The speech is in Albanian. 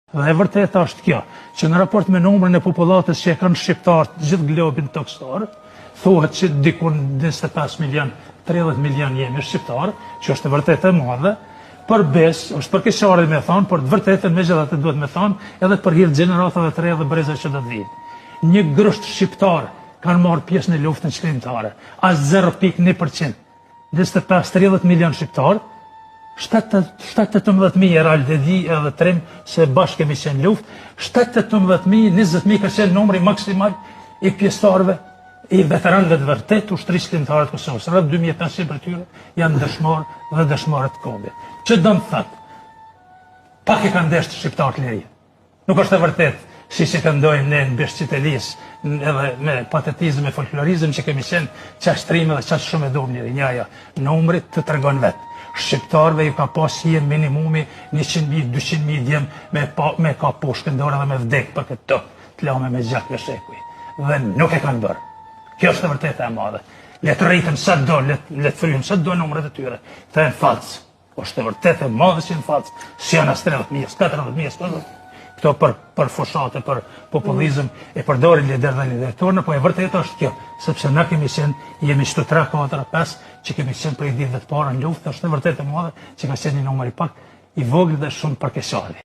Dhe e vërteta është kjo, që në raport me numrin e popullatës që e kanë shqiptarët gjithë globin toksor, thuhet që dikun 25 milion, 30 milion jemi shqiptarë, që është e vërtetë e madhe, për besë, është për keqardhje me thonë, por të vërtetën megjithatë duhet me thonë, edhe për hir gjeneratave të reja dhe brezave që do të vinë. Një grosht shqiptar kanë marrë pjesë në luftën çlimtare, as 0.1%. 25-30 milion shqiptarë, 17-18.000 Eral Dedi edhe Trim se bashkë kemi qenë luft, 17-18.000, 20.000 ka qenë numri maksimal i pjesëtarëve, i veteranëve të vërtet, ushtrisë çlimtare të Kosovës. Rreth 2500 për tyre janë dëshmorë dhe dëshmorë të kombit. Që do të thotë, pak e kanë ndeshtë shqiptarët liri. Nuk është e vërtet, si që këndojmë ne në Beshqitelis, edhe me patetizm e folklorizm që kemi qenë qashtrime dhe qashtë shumë e dom njëri njaja, numrit të tregon vetë. Shqiptarëve ju ka pas hije minimumi 100.000, 200.000 djem me ka poshtë këndore dhe me vdek për këtë të lame me gjakë dhe shekuj. Dhe nuk e kanë bërë. Kjo është e vërtetë e madhe. Le të rritëm sa do, le të fryjmë sa do numret e tyre. Të e në falcë. është e vërtetë e madhe që në falcë. Si janë as 30.000, 40.000, këto për fushate, për populizëm, e përdorin lider dhe lidertornë, po e vërtetë është kjo, sepse na kemi qenë, jemi 3, 4, 5, që kemi qenë për i ditëve të para në luftë, është e vërtetë e madhe që ka qenë një numër i pak, i vogël dhe shumë për keqardhje.